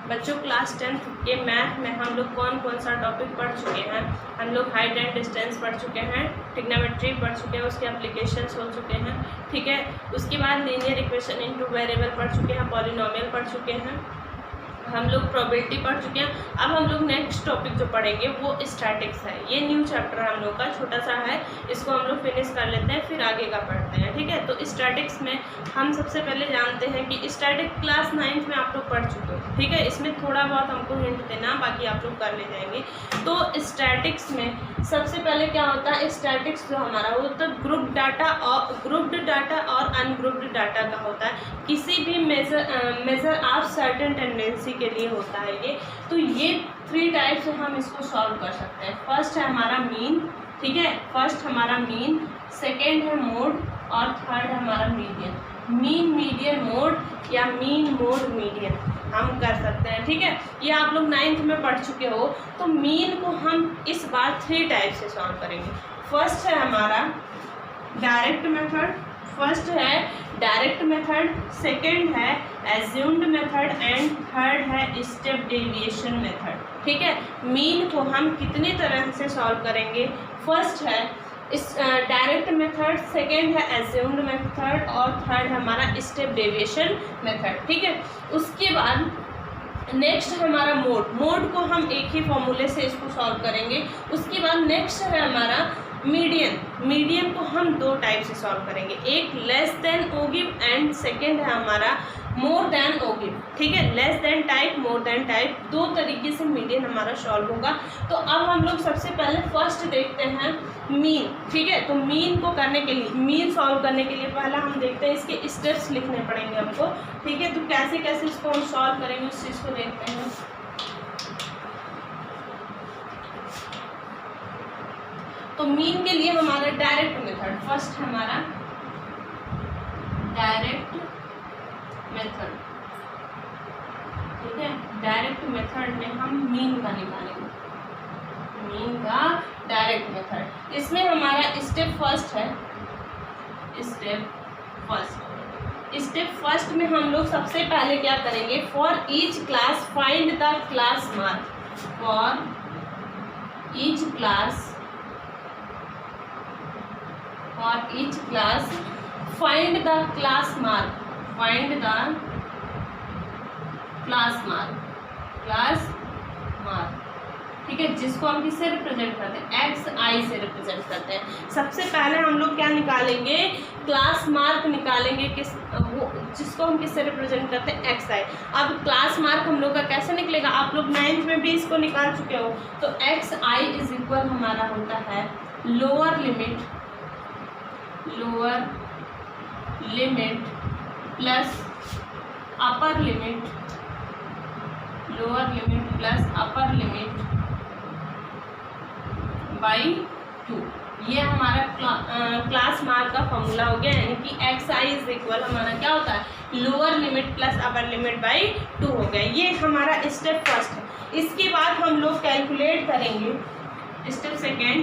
बच्चों class 10th के math में हम लोग कौन कौन सा टॉपिक पढ़ चुके हैं। हम लोग हाइट एंड डिस्टेंस पढ़ चुके हैं, ट्रिग्नोमेट्री पढ़ चुके हैं, उसके एप्लीकेशंस हो चुके हैं, ठीक है। उसके बाद लीनियर इक्वेशन इनटू वेरिएबल पढ़ चुके हैं, पॉलिनोमियल पढ़ चुके हैं, हम लोग प्रोबेबिलिटी पढ़ चुके हैं। अब हम लोग नेक्स्ट टॉपिक जो पढ़ेंगे वो स्टैटिक्स है। ये न्यू चैप्टर हम लोग का छोटा सा है, इसको हम लोग फिनिश कर लेते हैं, फिर आगे का पढ़ते हैं, ठीक है। तो स्टैटिक्स में हम सबसे पहले जानते हैं कि स्टैटिक क्लास 9th में आप लोग पढ़ चुके हो, ठीक है। इसमें थोड़ा बहुत हमको हिंट देना, बाकी आप लोग कर ले जाएंगे। तो स्टैटिक्स में सबसे पहले क्या होता है, स्टैटिक्स जो हमारा वो तो ग्रुप्ड डाटा और अनग्रुप्ड डाटा का होता है। किसी भी मेजर ऑफ सर्टेन टेंडेंसी के लिए होता है ये। तो ये 3 टाइप से हम इसको सॉल्व कर सकते हैं। फर्स्ट है हमारा मीन, ठीक है, फर्स्ट हमारा मीन, सेकेंड है मोड और थर्ड है हमारा मीडियन। मीन, मीडियन, मोड या मीन, मोड, मीडियन हम कर सकते हैं, ठीक है। ये आप लोग 9th में पढ़ चुके हो। तो मीन को हम इस बार 3 टाइप से सॉल्व करेंगे। फर्स्ट है हमारा डायरेक्ट मेथड, सेकेंड है एज्यूम्ड मेथड एंड थर्ड है स्टेप डेविएशन मेथड, ठीक है। मीन को हम कितनी तरह से सॉल्व करेंगे, फर्स्ट है इस डायरेक्ट मेथड, सेकेंड है एज्यूम्ड मेथड और थर्ड है हमारा स्टेप डेविएशन मेथड, ठीक है। उसके बाद नेक्स्ट है हमारा मोड को हम एक ही फॉर्मूले से इसको सॉल्व करेंगे। उसके बाद नेक्स्ट है हमारा मीडियन को हम 2 टाइप से सॉल्व करेंगे, एक लेस देन ओगिव एंड सेकेंड है हमारा मोर देन ओगिव, ठीक है। Less than type, more than type, 2 तरीके से मीडियन हमारा सॉल्व होगा। तो अब हम लोग सबसे पहले फर्स्ट देखते हैं मीन, ठीक है। तो मीन को करने के लिए, मीन सॉल्व करने के लिए पहला हम देखते हैं इसके स्टेप्स लिखने पड़ेंगे हमको, ठीक है। तो कैसे कैसे इसको हम सॉल्व करेंगे उस चीज़ को देखते हैं। तो मीन के लिए हमारा डायरेक्ट मेथड, फर्स्ट हमारा डायरेक्ट मेथड, ठीक है। डायरेक्ट मेथड में हम मीन का निकालेंगे, मीन का डायरेक्ट मेथड। इसमें हमारा स्टेप फर्स्ट है, स्टेप फर्स्ट में हम लोग सबसे पहले क्या करेंगे, for each class find the class mark, for each class find the class mark, ठीक है, जिसको हम किससे रिप्रेजेंट करते हैं, xi से रिप्रेजेंट करते हैं। सबसे पहले हम लोग क्या निकालेंगे, क्लास मार्क निकालेंगे, जिसको हम किससे रिप्रेजेंट करते हैं, xi। अब क्लास मार्क हम लोग का कैसे निकलेगा, आप लोग 9th में भी इसको निकाल चुके हो। तो xi इज इक्वल हमारा होता है lower limit plus upper limit, lower limit plus upper limit by 2। ये हमारा क्लास मार्क का फॉर्मूला हो गया, यानी कि xi इज इक्वल हमारा क्या होता है, lower limit plus upper limit by 2 हो गया। ये हमारा स्टेप फर्स्ट है। इसके बाद हम लोग कैलकुलेट करेंगे स्टेप सेकेंड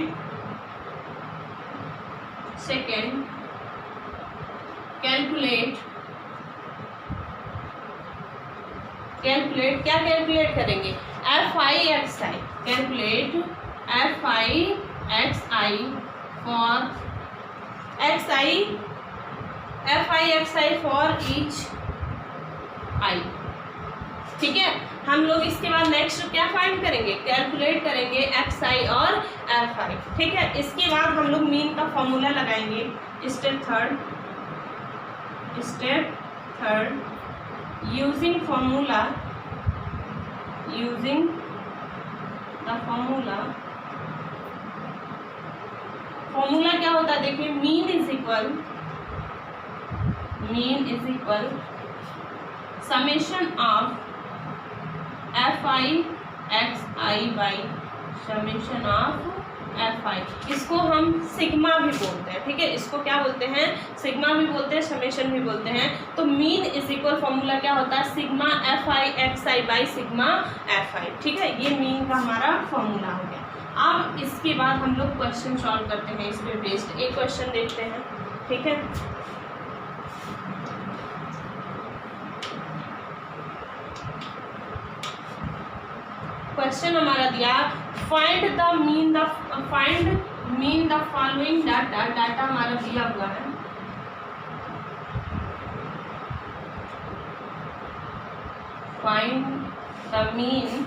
कैलकुलेट क्या कैलकुलेट करेंगे, fi फॉर ईच i, ठीक है। हम लोग इसके बाद नेक्स्ट क्या फाइंड करेंगे, कैलकुलेट करेंगे xi और fi, ठीक है। इसके बाद हम लोग मीन का फॉर्मूला लगाएंगे। Step third using the formula क्या होता है, देखिए, mean is equal summation of fi xi by summation of fi। इसको हम सिग्मा भी बोलते हैं, ठीक है। इसको क्या बोलते हैं, सिग्मा भी बोलते हैं, समेशन भी बोलते हैं। तो मीन इज इक्वल फॉर्मूला क्या होता है, sigma fi xi by sigma fi, ठीक है। ये मीन का हमारा फॉर्मूला हो गया। अब इसके बाद हम लोग क्वेश्चन सॉल्व करते हैं इस पे बेस्ड। एक क्वेश्चन देखते हैं, ठीक है। क्वेश्चन हमारा दिया find mean the following data. Data हमारा दिया हुआ है find the mean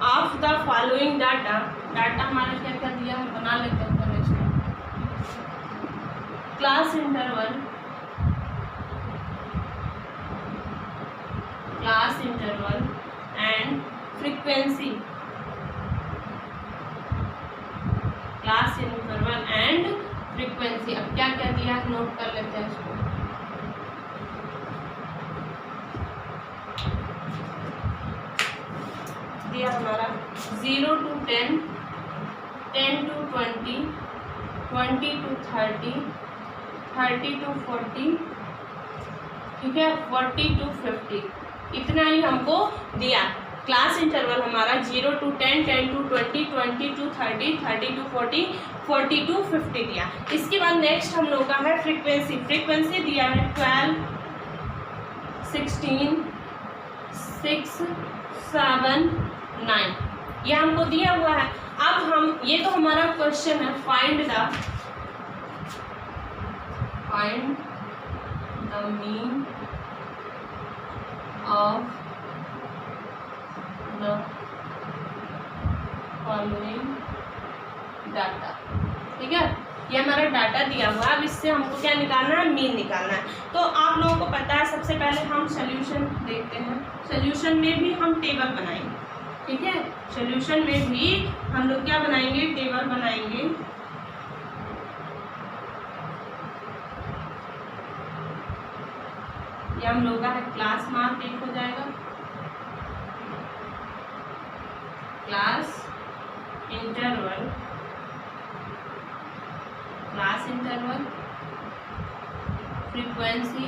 of the following data. Data हमारा क्या क्या दिया है, बना लेते हैं पहले इसको। Class interval and frequency. Class interval and frequency. अब क्या क्या दिया है नोट कर लेते हैं इसको। दिया हमारा 0 to 10, 10 to 20, 20 to 30, 30 to 40, ठीक है, 40 to 50, इतना ही हमको दिया। क्लास इंटरवल हमारा 0 to 10, 10 to 20, 20 to 30, 30 to 40, 40 to 50 दिया। इसके बाद नेक्स्ट हम लोग का है फ्रीक्वेंसी। फ्रीक्वेंसी दिया है 12, 16, 6, 7, 9, ये हमको दिया हुआ है। अब हम ये तो हमारा क्वेश्चन है find the mean of the following data, ठीक है, ये हमारा डाटा दिया हुआ है। अब इससे हमको क्या निकालना है, मीन निकालना है। तो आप लोगों को पता है सबसे पहले हम सोल्यूशन देखते हैं। सोल्यूशन में भी हम टेबल बनाएंगे, ठीक है, सोल्यूशन में भी हम लोग क्या बनाएंगे, टेबल बनाएंगे। ये हम लोग का है क्लास मार्क 1 हो जाएगा, क्लास इंटरवल फ्रीक्वेंसी,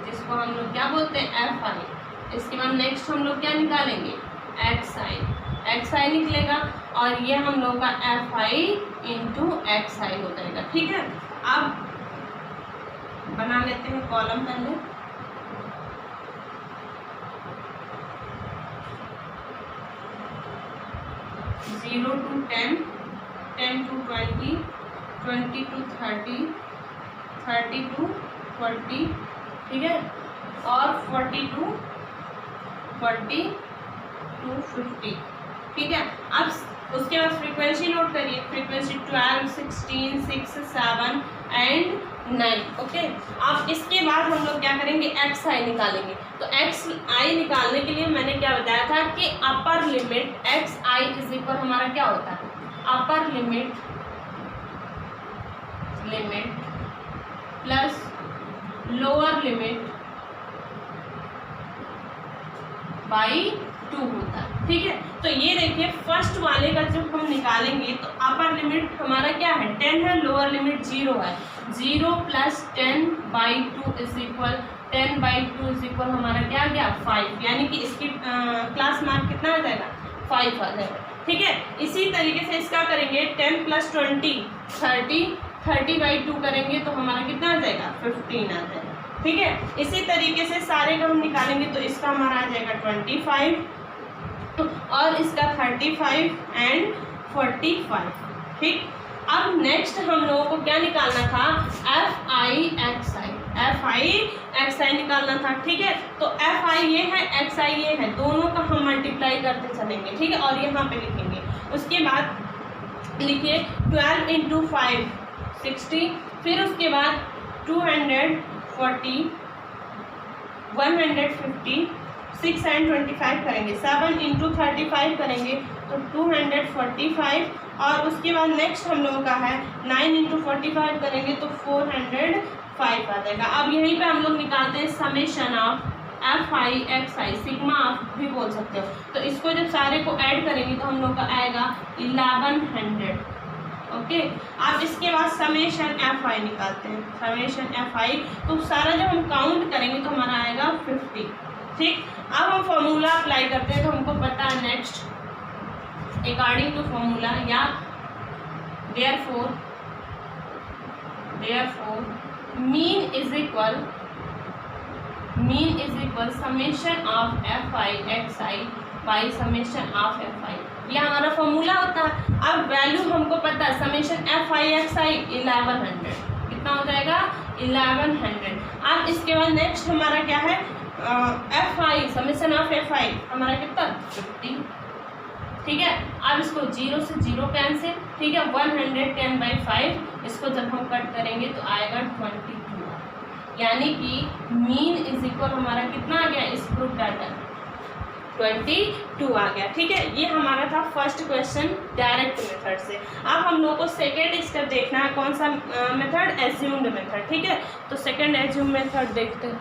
जिसको हम लोग क्या बोलते हैं, FI। इसके बाद नेक्स्ट हम लोग क्या निकालेंगे, XI निकलेगा, और ये हम लोग का FI इंटू XI हो जाएगा, ठीक है। अब बना लेते हैं कॉलम पहले। Zero to 10, 10 to 20, 20 to 30, 30 to 40, ठीक है, और 40 to 50, ठीक है। अब उसके बाद फ्रीक्वेंसी नोट करिए। Frequency 12, 16, 6, 7 and 9, okay. अब इसके बाद हम लोग क्या करेंगे, XI निकालेंगे। तो XI निकालने के लिए मैंने क्या बताया था कि upper limit XI is equal हमारा क्या होता है, upper limit plus lower limit by 2 होता है, ठीक है। तो ये देखिए फर्स्ट वाले का जब हम निकालेंगे तो अपर लिमिट हमारा क्या है, 10 है, लोअर लिमिट 0 है। 0 plus 10/2 is equal 10/2 is equal हमारा क्या आ गया, 5, यानी कि इसकी क्लास मार्क कितना आ जाएगा, 5 आ जाएगा, ठीक है। इसी तरीके से इसका करेंगे 10 प्लस 20 30, 30/2 करेंगे तो हमारा कितना आ जाएगा, 15 आ जाएगा, ठीक है। इसी तरीके से सारे का हम निकालेंगे तो इसका हमारा आ जाएगा 25 और इसका 35 एंड 45, ठीक। अब नेक्स्ट हम लोगों को क्या निकालना था, FI XI निकालना था, ठीक है। तो FI ये है, XI ये है, दोनों का हम मल्टीप्लाई करते चलेंगे, ठीक है, और यहाँ पे लिखेंगे। उसके बाद लिखिए 12 इंटू 5 60, फिर उसके बाद 240 150, 6 एंड 25 करेंगे, 7 इंटू 35 करेंगे तो 245, और उसके बाद नेक्स्ट हम लोगों का है 9 इंटू 45 करेंगे तो 405 आ जाएगा। अब यहीं पे हम लोग निकालते हैं summation of FI XI, sigma आप भी बोल सकते हो। तो इसको जब सारे को ऐड करेंगे तो हम लोग का आएगा 1100, ओके। अब इसके बाद समेशन FI निकालते हैं, समेशन FI, तो सारा जब हम काउंट करेंगे तो हमारा आएगा 50, ठीक। अब हम फॉर्मूला अप्लाई करते हैं तो हमको पता है नेक्स्ट अकॉर्डिंग टू फॉर्मूला, या therefore mean is equal equal summation of F I x I by summation of F आई, ये हमारा फॉर्मूला होता है। अब वैल्यू हमको पता है समेशन एफ आई एक्स आई 1100, कितना हो जाएगा 1100। अब इसके बाद नेक्स्ट हमारा क्या है F I summation of F आई हमारा कितना 50, ठीक है। अब इसको 0 से 0 कैंसिल, ठीक है। 110/5 इसको जब हम कट करेंगे तो आएगा 22, यानी कि मीन इज इक्वल हमारा कितना आ गया इस ग्रुप डाटा 22 आ गया, ठीक है। ये हमारा था फर्स्ट क्वेश्चन डायरेक्ट मेथड से। अब हम लोग को सेकेंड स्टेप देखना है, कौन सा मेथड, एज्यूम्ड मेथड, ठीक है। तो सेकेंड एज्यूम मेथड देखते हैं।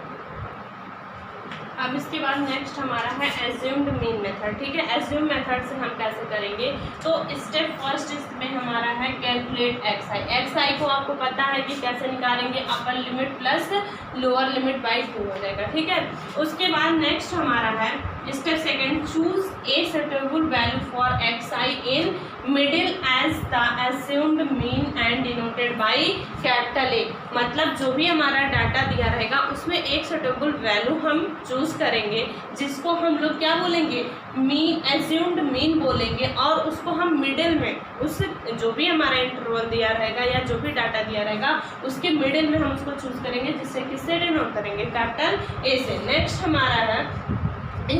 अब इसके बाद नेक्स्ट हमारा है एज्यूम्ड मीन मेथड, ठीक है। एज्यूम मेथड से हम कैसे करेंगे, तो स्टेप फर्स्ट इसमें हमारा है कैलकुलेट एक्स आई। एक्स आई को आपको पता है कि कैसे निकालेंगे, upper limit plus lower limit by 2 हो जाएगा, ठीक है। उसके बाद नेक्स्ट हमारा है step second, choose a suitable value for x I in middle age the assumed mean and denoted by capital A. मतलब जो भी हमारा डाटा दिया रहेगा उसमें एक सुटेबल वैल्यू हम चूज करेंगे, जिसको हम लोग क्या बोलेंगे, मीन, एज्यूम्ड मीन बोलेंगे, और उसको हम मिडिल में उस जो भी हमारा इंटरवल दिया रहेगा या जो भी डाटा दिया रहेगा उसके मिडिल में हम उसको चूज करेंगे, जिससे किससे डिनोट करेंगे, कैपिटल ए से। नेक्स्ट हमारा है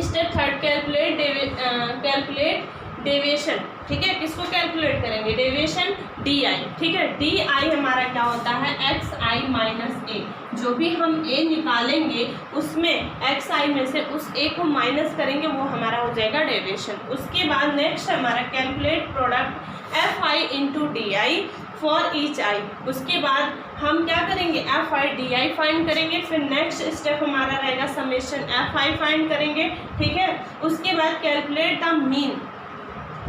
स्टेप थर्ड कैलकुलेट डेविएशन, ठीक है। किसको कैलकुलेट करेंगे, डेविएशन डी आई, ठीक है। डी आई हमारा क्या होता है एक्स आई माइनस ए। जो भी हम ए निकालेंगे उसमें एक्स आई में से उस ए को माइनस करेंगे, वो हमारा हो जाएगा डेविएशन। उसके बाद नेक्स्ट हमारा calculate product F I into D I for each I. उसके बाद हम क्या करेंगे, F I D I find करेंगे। फिर नेक्स्ट स्टेप हमारा रहेगा समेशन एफ आई फाइंड करेंगे, ठीक है। उसके बाद कैलकुलेट द मीन,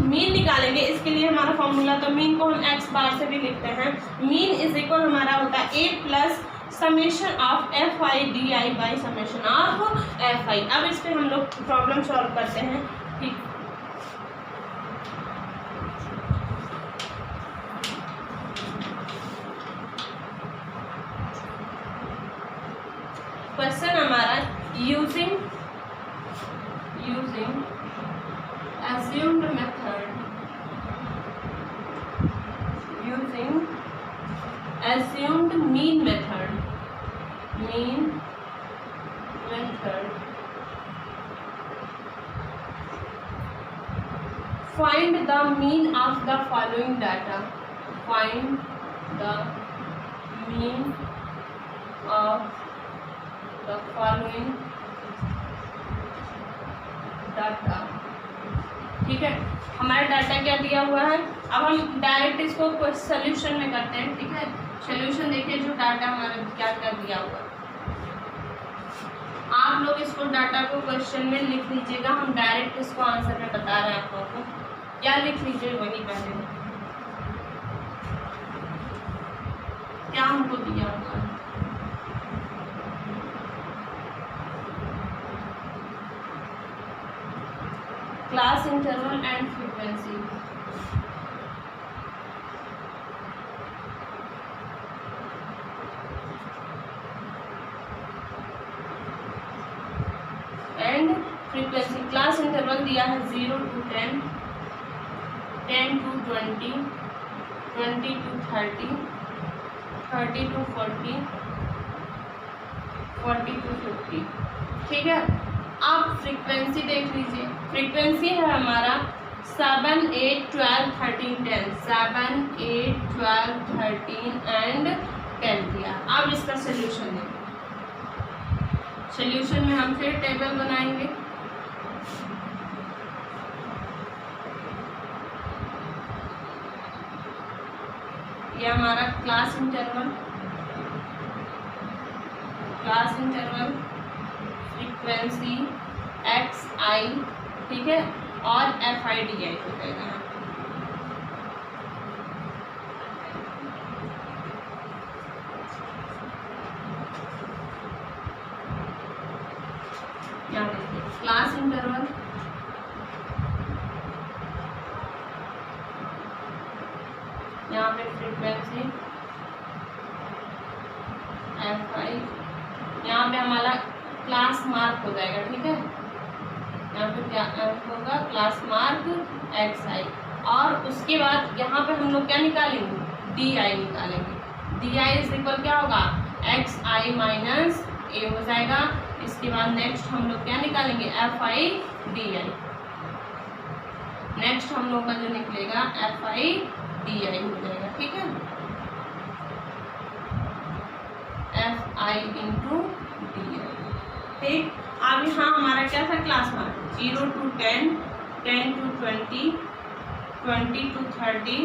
मीन निकालेंगे। इसके लिए हमारा फॉर्मूला, तो मीन को हम एक्स बार से भी लिखते हैं। मीन इज इक्वल हमारा होता है A plus summation of F I D I by summation of F I. अब इस पर हम लोग प्रॉब्लम सॉल्व करते हैं, ठीक। क्वेश्चन हमारा using assumed method, using assumed mean method, find the mean of the following data, find the mean of the following data, ठीक है। हमारा डाटा क्या दिया हुआ है, अब हम डायरेक्ट इसको सोल्यूशन में करते हैं, ठीक है। सोल्यूशन देखिए जो डाटा हमारा क्या क्या दिया हुआ है, आप लोग इसको डाटा को क्वेश्चन में लिख लीजिएगा। हम डायरेक्ट इसको आंसर में बता रहे हैं आप लोगों को, क्या लिख लीजिए वही पहले क्या हमको दिया हुआ है। Class interval and frequency, and frequency. Class interval दिया है 0 to 10, 10 to 20, 20 to 30, 30 to 40, 40 to 50, ठीक है। आप फ्रीक्वेंसी देख लीजिए, फ्रीक्वेंसी है हमारा 7, 8, 12, 13, 10, 7, 8, 12, 13 एंड 10 दिया। अब इसका सोल्यूशन है, सोल्यूशन में हम फिर टेबल बनाएंगे। ये हमारा क्लास इंटरवल, फ्रीक्वेंसी एक्स आई, ठीक है, और एफ आई डी आई हो जाएगा। यहाँ देखिए क्लास इंटरवल, यहाँ पे फ्रीक्वेंसी एफ आई, यहाँ पे हमारा क्लास मार्क हो जाएगा, ठीक है, यहाँ पे क्या होगा, क्लास मार्क एक्स आई। और उसके बाद यहाँ पे हम लोग क्या निकालेंगे, डी आई निकालेंगे। डी आई इज इक्वल क्या होगा, एक्स आई माइनस ए हो जाएगा। इसके बाद नेक्स्ट हम लोग क्या निकालेंगे, F I D I. Next हम लोग का जो निकलेगा एफ आई डी आई हो जाएगा, ठीक है, एफ आई इंटू डी आई। ठीक, अब यहाँ हमारा क्या था, class mark 0 to 10, 10 to 20, 20 to 30,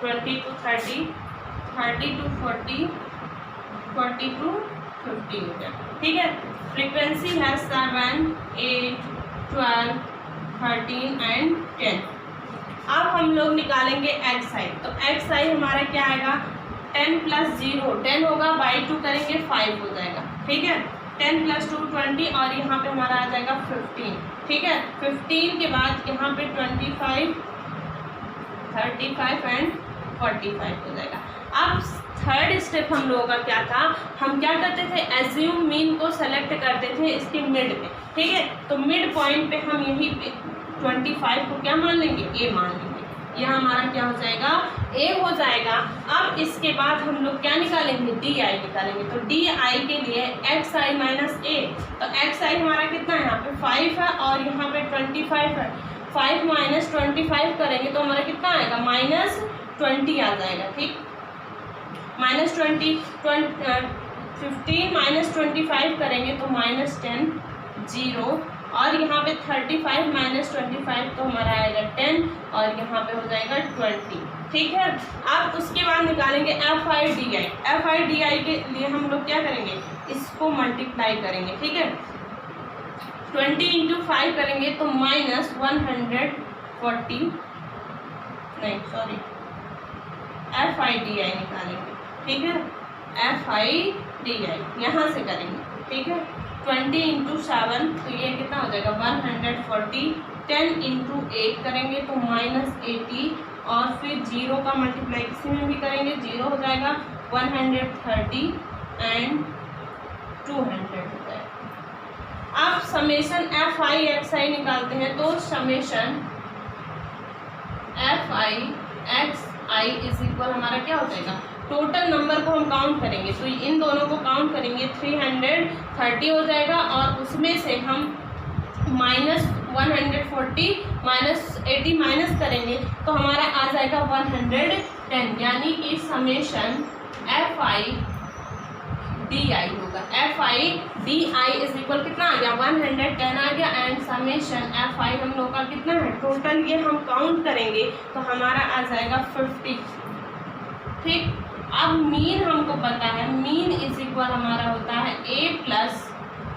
20 to 30, 30 to 40, 40 to 50 हो गया, ठीक है। फ्रीक्वेंसी है 7, 8, 12, 13 एंड 10। अब हम लोग निकालेंगे एक्स आई। तो एक्स आई हमारा क्या आएगा, 10 + 0, 10 होगा, बाई 2 करेंगे 5 हो जाएगा, ठीक है। 10 + 2 20 और यहाँ पे हमारा आ जाएगा 15, ठीक है। 15 के बाद यहाँ पे 25, 35 एंड 45 हो जाएगा। अब थर्ड स्टेप हम लोगों का क्या था, हम क्या करते थे, एज्यूम मीन को सेलेक्ट करते थे इसके मिड में, ठीक है। तो मिड पॉइंट पे हम यहीं पे 25 को क्या मान लेंगे, ए मान लेंगे। यह हमारा क्या हो जाएगा, ए हो जाएगा। अब इसके बाद हम लोग क्या निकालेंगे, डी आई निकालेंगे। तो डी आई के लिए एक्स आई माइनस ए, तो एक्स आई हमारा कितना है, यहाँ पे 5 है और यहाँ पे 25 है। 5 - 25 करेंगे तो हमारा कितना आएगा, -20 आ जाएगा, ठीक। -20, 15 - 25 करेंगे तो -10, 0 और यहाँ पे 35 - 25 तो हमारा आएगा 10 और यहाँ पे हो जाएगा 20, ठीक है। अब उसके बाद निकालेंगे F I D I. F I D आई के लिए हम लोग क्या करेंगे, इसको मल्टीप्लाई करेंगे, ठीक है। 20 × 5 करेंगे तो -140, नहीं सॉरी, एफ आई डी आई निकालेंगे, ठीक है। एफ आई डी आई यहाँ से करेंगे, ठीक है। 20 × 7 तो ये कितना हो जाएगा, 140। 10 × 8 करेंगे तो -80 और फिर 0 का मल्टीप्लाई किसी में भी करेंगे 0 हो जाएगा। 130 एंड 200 हो जाएगा। अब समेशन एफ आई एक्स आई निकालते हैं तो summation F I x I is equal हमारा क्या हो जाएगा, टोटल नंबर को हम काउंट करेंगे तो इन दोनों को काउंट करेंगे 330 हो जाएगा और उसमें से हम -140 -80 माइनस करेंगे तो हमारा आ जाएगा 110, यानी कि summation F I D I होगा। F I D I is equal कितना आ गया, 110 आ गया एंड समेशन एफ आई हम लोग का कितना है, टोटल ये हम काउंट करेंगे तो हमारा आ जाएगा 50, ठीक। अब मीन हमको पता है, मीन इज इक्वल हमारा होता है A plus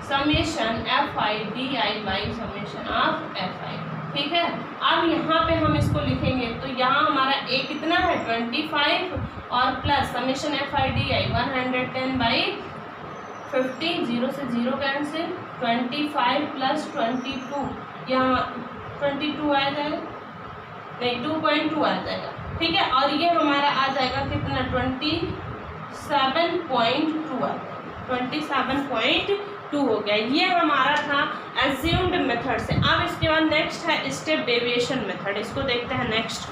summation F I D I by summation of F I, ठीक है। अब यहाँ पे हम इसको लिखेंगे तो यहाँ हमारा ए कितना है 25 और plus summation F I D I 110 by 50, 0 से 0 कैंसिल, 25 + 22 यहाँ 22 आ जाएगा, नहीं 2.2 आ जाएगा, ठीक है। और ये हमारा आ जाएगा कितना 27.2 हो गया। ये हमारा था एज्यूम्ड मेथड से। अब इसके बाद नेक्स्ट है स्टेप डेविएशन मेथड, इसको देखते हैं नेक्स्ट।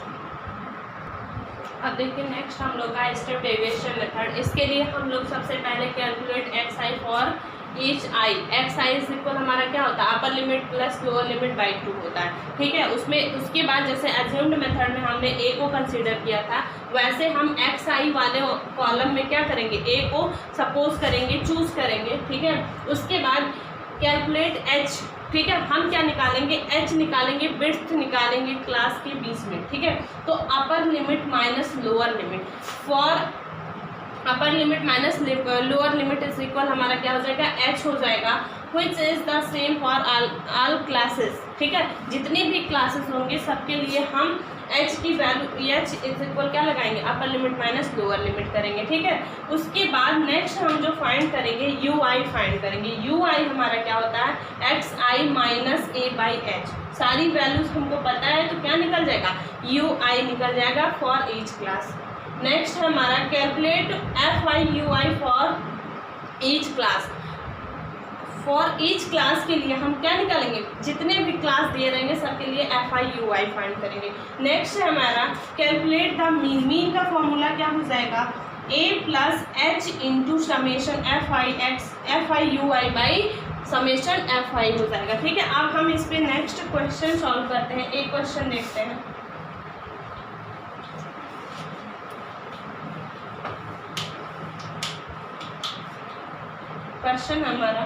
अब देखिए नेक्स्ट हम लोग का स्टेप डेविएशन मेथड। इसके लिए हम लोग सबसे पहले calculate x I for each I. X I is equal हमारा क्या होता है, upper limit plus lower limit by 2 होता है, ठीक है। उसमें उसके बाद जैसे एज्यूम्ड मेथड में हमने ए को कंसीडर किया था, वैसे हम एक्स आई वाले कॉलम में क्या करेंगे, ए को सपोज करेंगे, चूज करेंगे, ठीक है। उसके बाद कैलकुलेट एच, ठीक है। हम क्या निकालेंगे, एच निकालेंगे, विड्थ निकालेंगे क्लास के बीच में, ठीक है। तो upper limit minus lower limit for upper limit minus lower limit is equal हमारा क्या हो जाएगा, एच हो जाएगा, which is the same for all classes, ठीक है। जितनी भी क्लासेस होंगे सबके लिए हम एच की वैल्यू एच इज इक्वल क्या लगाएंगे, upper limit minus lower limit करेंगे, ठीक है। उसके बाद नेक्स्ट हम जो फाइंड करेंगे यू आई फाइंड करेंगे। यू आई हमारा क्या होता है, x I minus A by H. सारी वैल्यूज हमको पता है तो क्या निकल जाएगा, यू आई निकल जाएगा फॉर ईच क्लास। नेक्स्ट हमारा calculate F I U I for each class. For each class के लिए हम क्या निकालेंगे, जितने भी क्लास दिए रहेंगे सबके लिए FIUI फाइंड करेंगे। नेक्स्ट है हमारा कैलकुलेट द मीन। मीन का फॉर्मूला क्या हो जाएगा, A + H into summation FIUI by summation FI हो जाएगा। ठीक है, अब हम इस पे नेक्स्ट क्वेश्चन सॉल्व करते हैं। एक क्वेश्चन देखते हैं। क्वेश्चन हमारा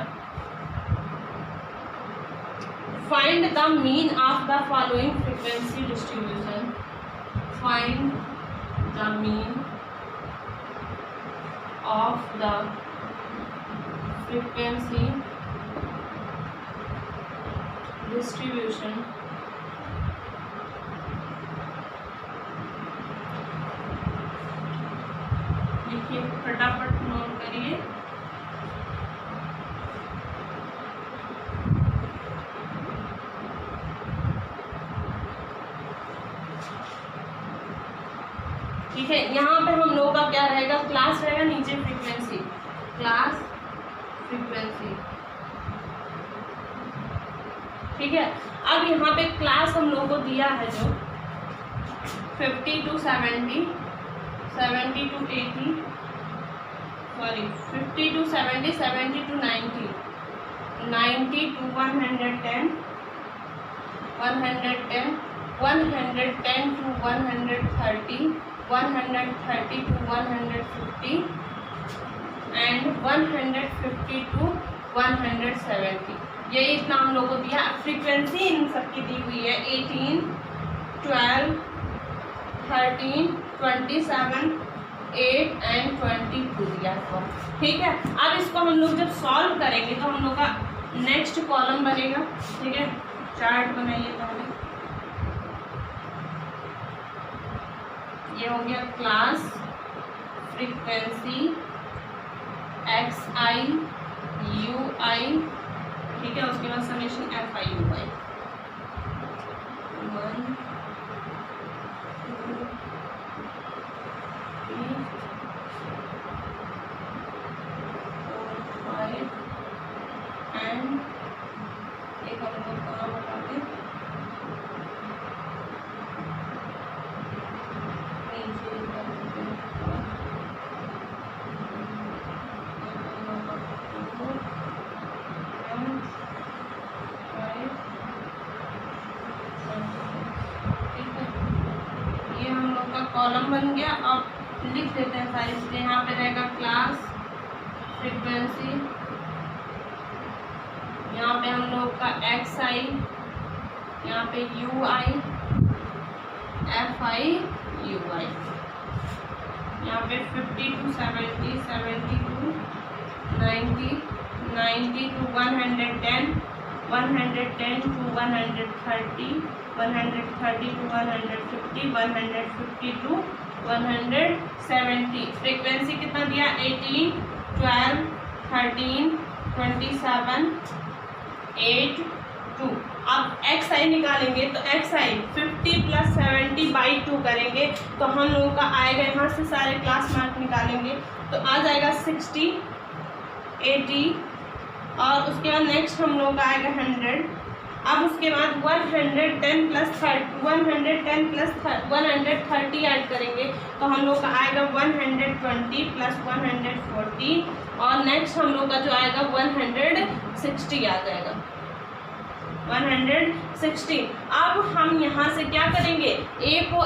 find the mean of the following frequency distribution. Find the mean of the frequency distribution लिखिए, फटाफट नोट करिए। ठीक है, यहाँ पे हम लोगों का क्या रहेगा, क्लास रहेगा, नीचे फ्रीक्वेंसी, क्लास फ्रीक्वेंसी। ठीक है, अब यहाँ पे क्लास हम लोगों को दिया है जो 50 to 70, 70 to 80, sorry 50 to 70, 70 to 90, 90 to 110, 110, 110 to 130, 130 to 150 and 150 to 170। ये इतना हम लोग को दिया। फ्रीक्वेंसी इन सबकी दी हुई है 18, 12, 13, 27, 8 एंड 22 दिया हुआ। ठीक है, अब इसको हम लोग जब सॉल्व करेंगे तो हम लोग का नेक्स्ट कॉलम बनेगा। ठीक है, चार्ट बनाइए पहले। ये हो गया क्लास फ्रीक्वेंसी XI UI। ठीक है, उसके बाद समेशन FIUI। 1 2 3 4 5 एंड एक हम लोग कहाँ बता दें, कॉलम बन गया। अब लिख देते हैं सारे, इसलिए यहाँ पे रहेगा क्लास फ्रीक्वेंसी, यहाँ पे हम लोग का XI, यहाँ पे UI, FIUI, यहाँ पे 50 to 70, 70 to 90, 90 to 110, 110 to 130, 130 to 150, 150 to 170। Frequency कितना दिया, 18, 12, 13, 27, 8, 2। अब XI निकालेंगे तो XI 50 + 70/2 करेंगे तो हम लोगों का आएगा, यहाँ से सारे क्लास मार्क निकालेंगे तो आ जाएगा 60, 80 और उसके बाद नेक्स्ट हम लोग का आएगा 100। अब उसके बाद 110 + 130 ऐड करेंगे तो हम लोग का आएगा 120 + 140 और नेक्स्ट हम लोग का जो आएगा 160 आ जाएगा, 160। अब हम यहाँ से क्या करेंगे, A को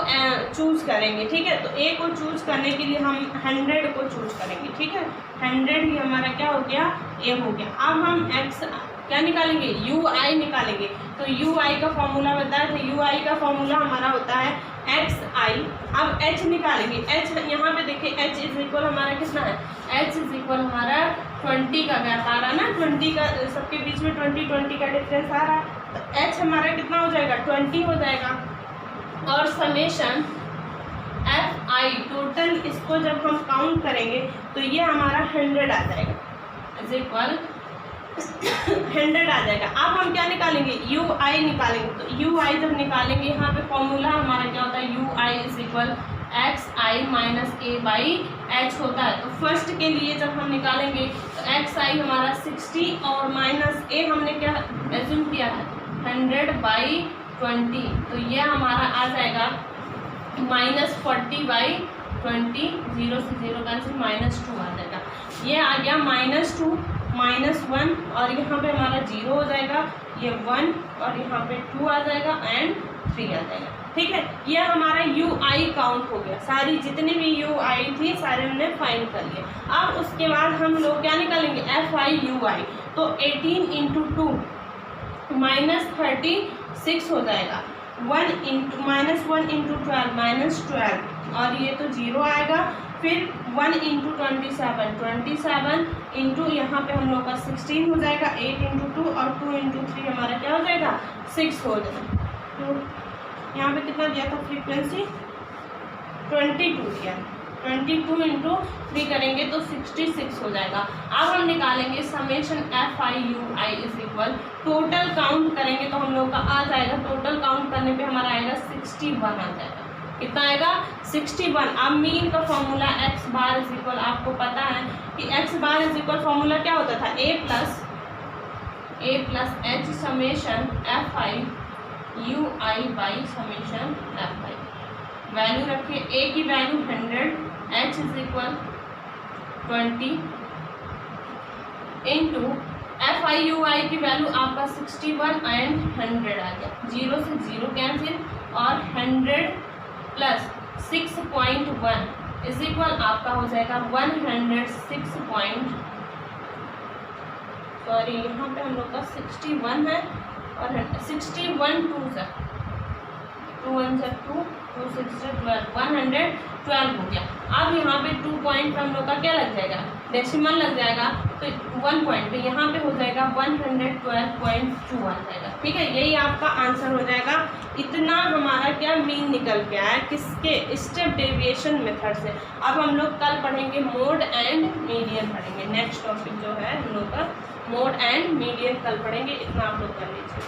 चूज करेंगे। ठीक है, तो A को चूज करने के लिए हम 100 को चूज करेंगे। ठीक है, 100 ही हमारा क्या हो गया, A हो गया। अब हम X क्या निकालेंगे, UI निकालेंगे। तो UI का फॉर्मूला बताया था, UI का फॉर्मूला हमारा होता है XI। अब H निकालेंगे। H यहाँ पे देखिए, H = हमारा कितना है, H = हमारा 20 का गैप आ रहा है ना, 20 का सबके बीच में 20 का डिफरेंस आ रहा है तो H हमारा कितना हो जाएगा, 20 हो जाएगा। और समेशन FI टोटल, इसको जब हम काउंट करेंगे तो ये हमारा 100 आ जाएगा, = 100 आ जाएगा। अब हम क्या निकालेंगे, UI निकालेंगे। तो UI जब निकालेंगे, यहाँ पे फॉर्मूला हमारा क्या होता है, UI = XI - A/H होता है। तो फर्स्ट के लिए जब हम निकालेंगे तो एक्स आई हमारा 60 और माइनस ए हमने क्या एज्यूम किया है 100/20, तो ये हमारा आ जाएगा -40/20, 0 से 0 कैंसिल, -2 आ जाएगा। ये आ गया -2 -1 और यहाँ पे हमारा 0 हो जाएगा, ये 1 और यहाँ पे 2 आ जाएगा एंड 3 आ जाएगा। ठीक है, ये हमारा यू आई काउंट हो गया, सारी जितनी भी यू आई थी सारे हमने फाइंड कर लिए। अब उसके बाद हम लोग क्या निकालेंगे एफ आई यू आई, तो 18 × 2 -36 हो जाएगा, -1 × 12 -12 और ये तो 0 आएगा। फिर 1 × 27 इंटू यहाँ पे हम लोग का 16 हो जाएगा, 8 × 2 और 2 × 3 हमारा क्या हो जाएगा 6 हो जाएगा। तो यहाँ पे कितना दिया था फ्रीक्वेंसी 22 दिया, 22 × 3 करेंगे तो 66 हो जाएगा। अब हम निकालेंगे summation F I U I is equal, total count करेंगे तो हम लोग का आ जाएगा, टोटल काउंट करने पे हमारा आएगा 61 आ जाएगा। कितना आएगा 61। अब मीन का formula X bar is equal, आपको पता है कि X bar is equal formula क्या होता था a plus H summation F I U I by summation F I. Value रखिए, a की value 100, h is equal 20 into F I U I की वैल्यू आपका 61 एंड 100 आ गया, 0 से 0 कैंसिल और 100 प्लस 6.1 इज इक्वल आपका हो जाएगा 106 सॉरी यहाँ पे हम लोग का 61 है और 61 2 से 2 1 से 2 2 6 से 12 112 हो गया। अब यहाँ पे 2 पॉइंट हम लोग का क्या लग जाएगा डेसिमल लग जाएगा, तो 1 पॉइंट पे यहाँ पे हो जाएगा 112.2 आ जाएगा। ठीक है, यही आपका आंसर हो जाएगा। इतना हमारा क्या मीन निकल के आया किसके स्टेप डेविएशन मेथड से। अब हम लोग कल पढ़ेंगे मोड एंड मीडियन पढ़ेंगे, नेक्स्ट टॉपिक जो है हम लोग का मोड एंड मीडियन कल पढ़ेंगे। इतना आप लोग कर लीजिए।